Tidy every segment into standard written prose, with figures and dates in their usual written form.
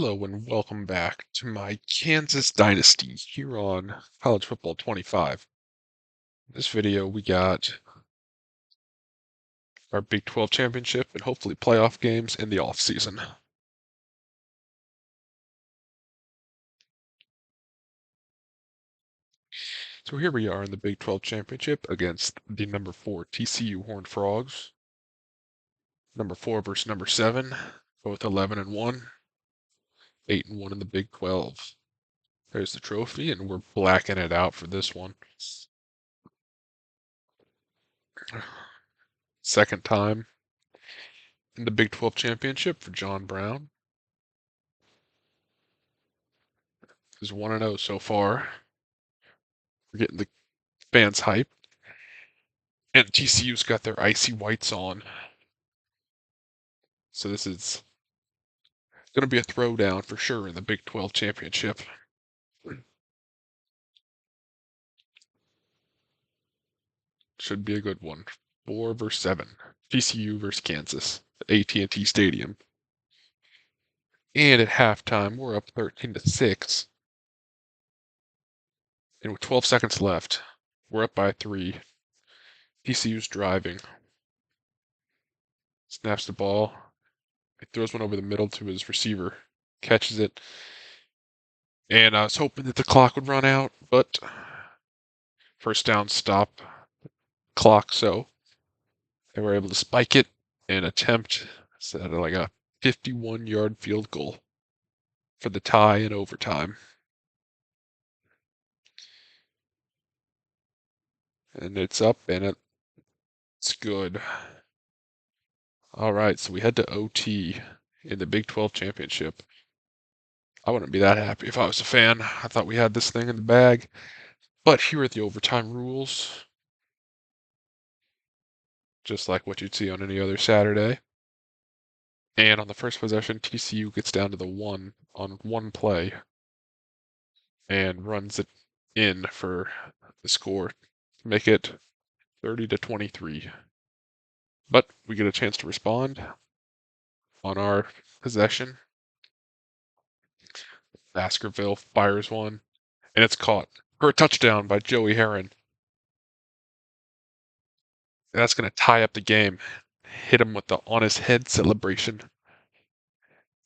Hello and welcome back to my Kansas Dynasty here on College Football 25. In this video, we got our Big 12 championship and hopefully playoff games in the offseason. So here we are in the Big 12 championship against the number 4 TCU Horned Frogs. Number 4 versus number 7, both 11-1, 8-1 in the Big 12. There's the trophy, and we're blacking it out for this one. Second time in the Big 12 championship for John Brown. He's 1-0 so far. We're getting the fans hyped. And TCU's got their icy whites on. So this is going to be a throwdown for sure in the Big 12 championship. Should be a good one. 4 versus 7. TCU versus Kansas at AT&T Stadium. And at halftime, we're up 13-6. And with 12 seconds left, we're up by 3. TCU's driving. Snaps the ball. He throws one over the middle to his receiver. Catches it. And I was hoping that the clock would run out, but first down stop clock, so they were able to spike it and attempt like a 51-yard field goal for the tie in overtime. And it's up and it's good. All right, so we head to OT in the Big 12 championship. I wouldn't be that happy if I was a fan. I thought we had this thing in the bag. But here are the overtime rules. Just like what you'd see on any other Saturday. And on the first possession, TCU gets down to the 1 on one play and runs it in for the score to make it 30-23. But we get a chance to respond on our possession. Baskerville fires one, and it's caught for a touchdown by Joey Heron. And that's going to tie up the game. Hit him with the on his head celebration.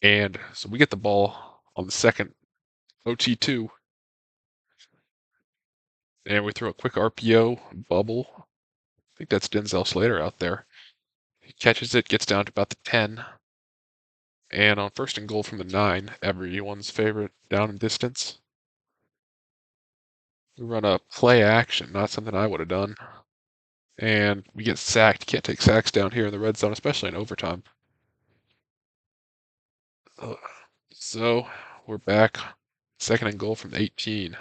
And so we get the ball on the second OT2. And we throw a quick RPO bubble. I think that's Denzel Slater out there. He catches it, gets down to about the 10. And on first and goal from the 9, everyone's favorite down and distance, we run a play action, not something I would have done. And we get sacked. Can't take sacks down here in the red zone, especially in overtime. So we're back. Second and goal from 18.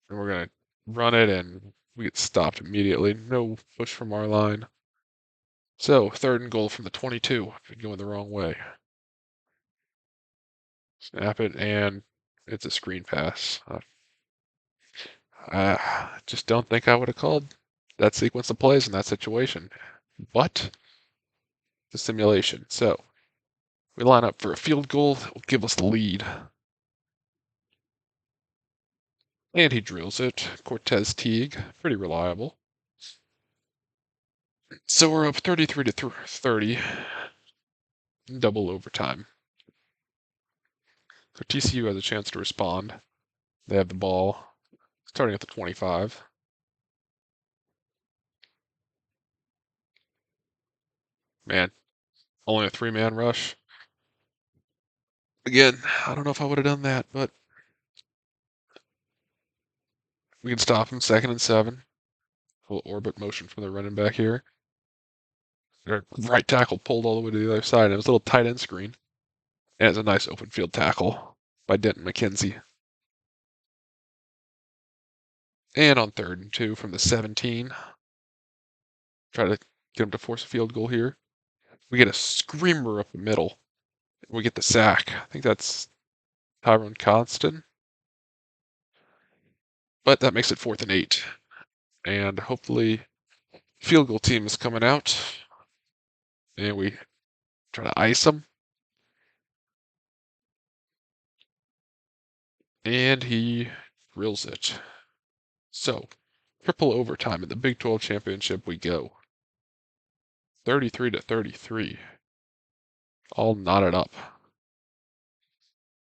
And we're going to run it, and we get stopped immediately. No push from our line. So third and goal from the 22. Going the wrong way. Snap it, and it's a screen pass. I just don't think I would have called that sequence of plays in that situation. But the simulation. So we line up for a field goal that will give us the lead. And he drills it. Cortez Teague, pretty reliable. So we're up 33-30. Double overtime. So TCU has a chance to respond. They have the ball starting at the 25. Man, only a 3-man rush. Again, I don't know if I would have done that, but we can stop him. 2nd and 7. A little orbit motion from the running back here. Their right tackle pulled all the way to the other side. And it was a little tight end screen. And it's a nice open field tackle by Denton McKenzie. And on 3rd and 2 from the 17. Try to get him to force a field goal here. We get a screamer up the middle. We get the sack. I think that's Tyrone Constant. But that makes it 4th and 8. And hopefully field goal team is coming out. And we try to ice him. And he drills it. So, triple overtime in the Big 12 championship we go. 33-33. All knotted up.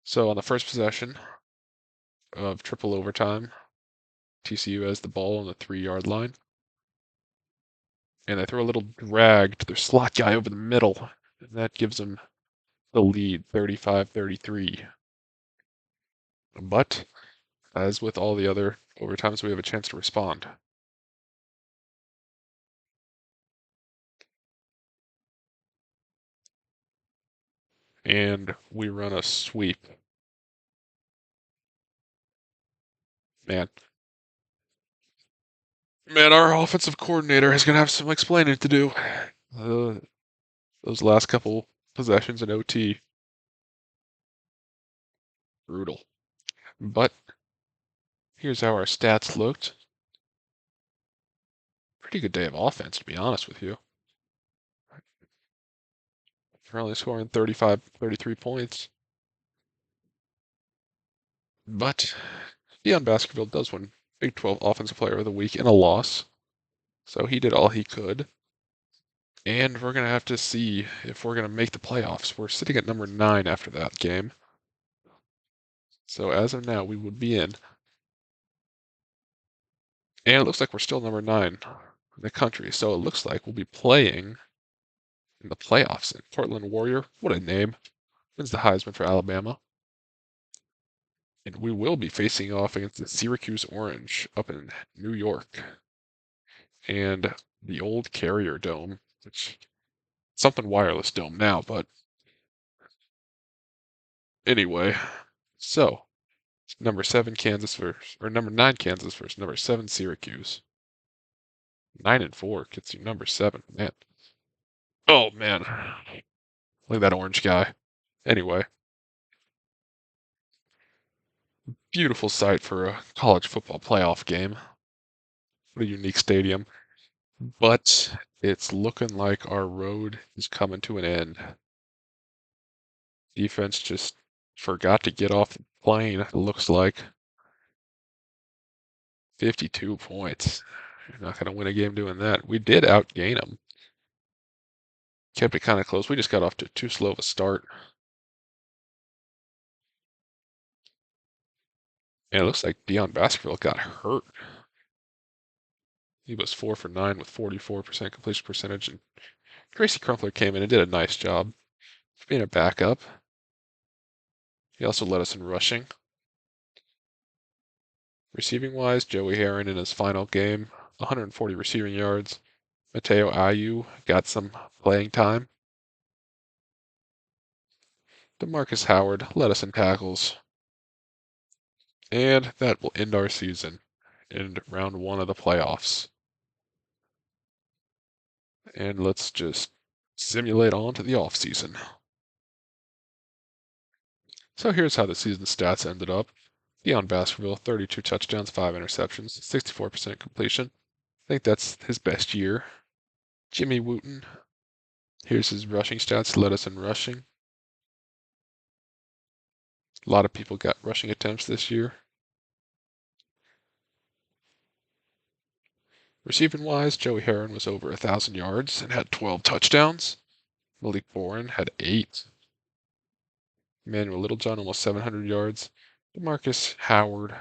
So on the first possession of triple overtime, TCU has the ball on the 3-yard line. And they throw a little drag to their slot guy over the middle. And that gives them the lead, 35-33. But, as with all the other overtimes, we have a chance to respond. And we run a sweep. Man. Man, our offensive coordinator is going to have some explaining to do. Those last couple possessions in OT. Brutal. But here's how our stats looked. Pretty good day of offense, to be honest with you. We're only scoring 33 points. But Deion Baskerville does win Big 12 Offensive Player of the Week in a loss. So he did all he could. And we're going to have to see if we're going to make the playoffs. We're sitting at number 9 after that game. So as of now, we would be in. And it looks like we're still number 9 in the country. So it looks like we'll be playing in the playoffs. And Portland Warrior, what a name, wins the Heisman for Alabama. And we will be facing off against the Syracuse Orange up in New York. And the old Carrier Dome, which something wireless dome now, but anyway. So number 7 Kansas versus, or number 9 Kansas versus number 7 Syracuse. 9-4 gets you number 7, man. Oh man, look at that orange guy. Anyway, beautiful sight for a college football playoff game. What a unique stadium. But it's looking like our road is coming to an end. Defense just forgot to get off the plane, it looks like. 52 points. You're not going to win a game doing that. We did outgain them. Kept it kind of close. We just got off to too slow of a start. And it looks like Deion Baskerville got hurt. He was 4 for 9 with 44% completion percentage. And Tracy Crumpler came in and did a nice job being a backup. He also led us in rushing. Receiving wise, Joey Heron in his final game, 140 receiving yards. Mateo Ayu got some playing time. DeMarcus Howard led us in tackles. And that will end our season in round 1 of the playoffs. And let's just simulate on to the offseason. So here's how the season stats ended up. Deion Baskerville, 32 touchdowns, 5 interceptions, 64% completion. I think that's his best year. Jimmy Wooten, here's his rushing stats, led us in rushing. A lot of people got rushing attempts this year. Receiving wise, Joey Heron was over 1,000 yards and had 12 touchdowns. Malik Bourne had 8. Emmanuel Littlejohn almost 700 yards. DeMarcus Howard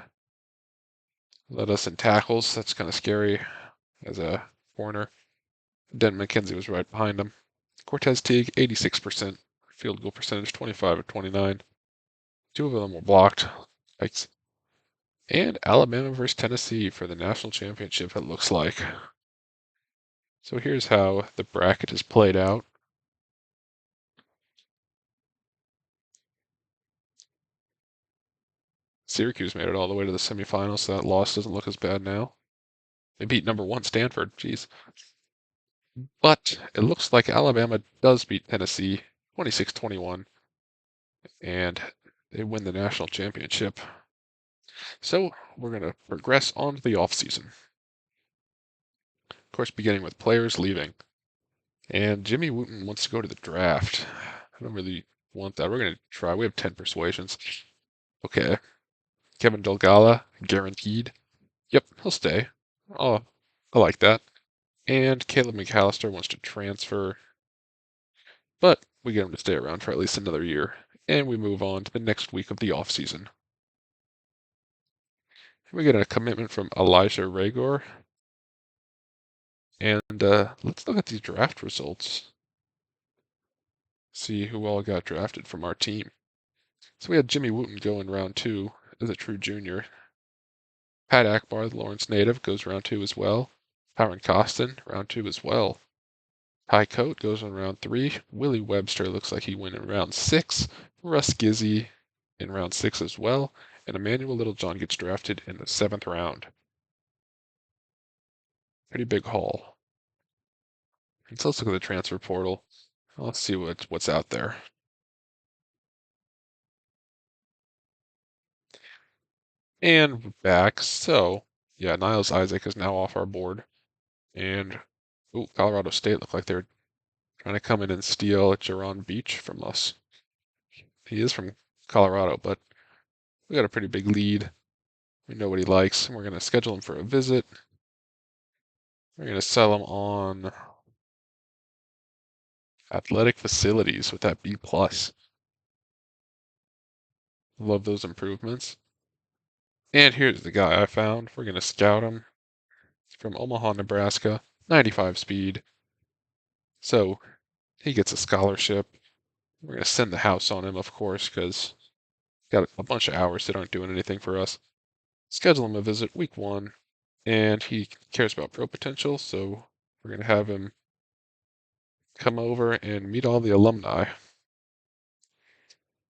led us in tackles. That's kind of scary as a corner. Denton McKenzie was right behind him. Cortez Teague, 86% field goal percentage, 25 of 29. 2 of them were blocked. Yikes. And Alabama versus Tennessee for the national championship, it looks like. So here's how the bracket is played out. Syracuse made it all the way to the semifinals, so that loss doesn't look as bad now. They beat number 1 Stanford, jeez. But it looks like Alabama does beat Tennessee 26-21, and they win the national championship. So we're going to progress on to the offseason. Of course, beginning with players leaving. And Jimmy Wooten wants to go to the draft. I don't really want that. We're going to try. We have 10 persuasions. Okay. Kevin Dolgala, guaranteed. Yep, he'll stay. Oh, I like that. And Caleb McAllister wants to transfer, but we get him to stay around for at least another year. And we move on to the next week of the offseason. We get a commitment from Elijah Ragor. And let's look at these draft results. See who all got drafted from our team. So we had Jimmy Wooten go in round 2 as a true junior. Pat Akbar, the Lawrence native, goes round 2 as well. Tyron Costin, round 2 as well. Ty Coate goes in round 3. Willie Webster looks like he went in round 6. Russ Gizzy in round 6 as well. And Emmanuel Littlejohn gets drafted in the 7th round. Pretty big haul. And so let's look at the transfer portal. Let's see what's out there. And we're back. So, yeah, Niles Isaac is now off our board. And, Colorado State look like they're trying to come in and steal Jaron Beach from us. He is from Colorado, but we got a pretty big lead. We know what he likes, and we're going to schedule him for a visit. We're going to sell him on athletic facilities with that B+. Love those improvements. And here's the guy I found. We're going to scout him from Omaha, Nebraska, 95 speed. So he gets a scholarship. We're going to send the house on him, of course, because got a bunch of hours that aren't doing anything for us. Schedule him a visit week 1, and he cares about pro potential, so we're going to have him come over and meet all the alumni.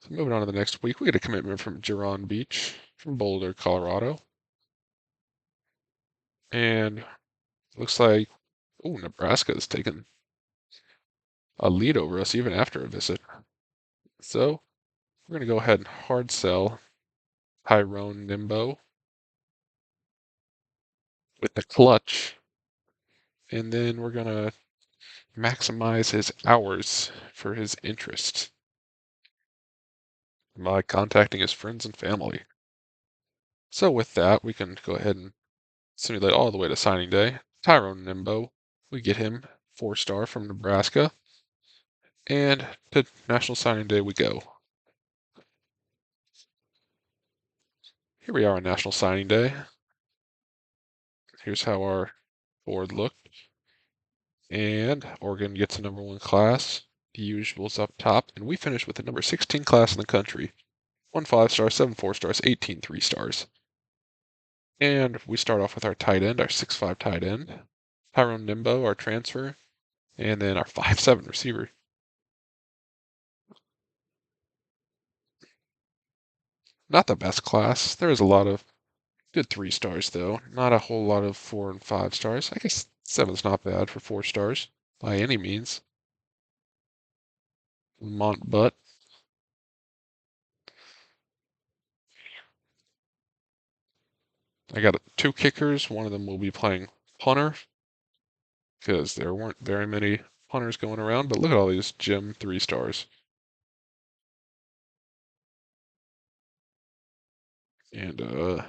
So moving on to the next week, we get a commitment from Jaron Beach from Boulder, Colorado. And looks like, Nebraska has taken a lead over us even after a visit. So we're going to go ahead and hard sell Tyrone Nimbo with the clutch. And then we're going to maximize his hours for his interest by contacting his friends and family. So with that, we can go ahead and simulate all the way to signing day. Tyrone Nimbo, we get him 4-star from Nebraska. And to National Signing Day we go. Here we are on National Signing Day. Here's how our board looked. And Oregon gets a number 1 class. The usuals up top. And we finish with the number 16 class in the country. 1 5-star, 7 4-stars, 18 3-stars. And we start off with our tight end, our 6'5" tight end. Tyrone Nimbo, our transfer. And then our 5'7" receiver. Not the best class. There's a lot of good 3-stars, though. Not a whole lot of 4 and 5 stars. I guess 7's not bad for 4 stars by any means. Lamont Butt. I got 2 kickers. One of them will be playing punter because there weren't very many punters going around. But look at all these gym 3-stars. And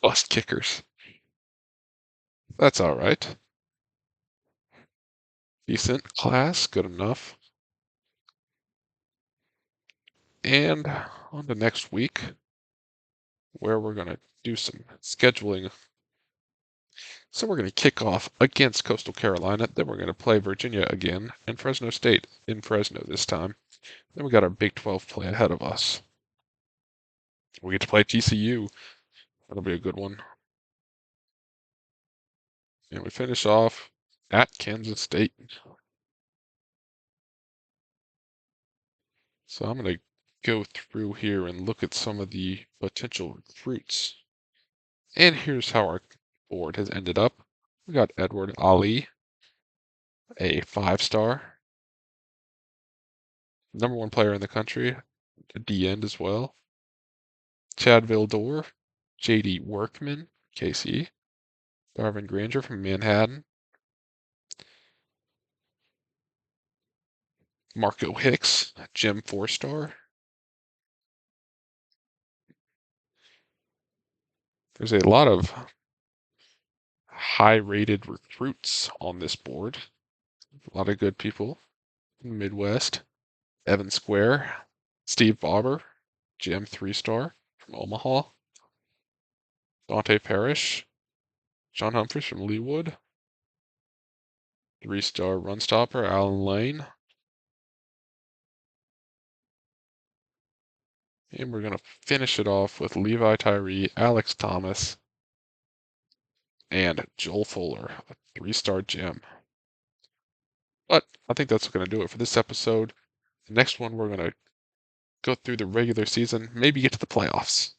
bust kickers. That's all right. Decent class, good enough. And on to next week, where we're going to do some scheduling. So we're going to kick off against Coastal Carolina. Then we're going to play Virginia again and Fresno State in Fresno this time. Then we got our Big 12 play ahead of us. We get to play TCU. That'll be a good one. And we finish off at Kansas State. So I'm going to go through here and look at some of the potential recruits. And here's how our board has ended up. We got Edward Ali, a 5-star, number 1 player in the country, a D-end as well. Chad Vildor, J.D. Workman, KC, Darvin Granger from Manhattan, Marco Hicks, Gem 4-star. There's a lot of high-rated recruits on this board. A lot of good people in the Midwest. Evan Square, Steve Bobber, Gem 3-star from Omaha. Dante Parrish, Sean Humphries from Leawood. 3-star run stopper, Alan Lane. And we're going to finish it off with Levi Tyree, Alex Thomas, and Joel Fuller, a 3-star gem. But I think that's going to do it for this episode. The next one, we're going to go through the regular season, maybe get to the playoffs.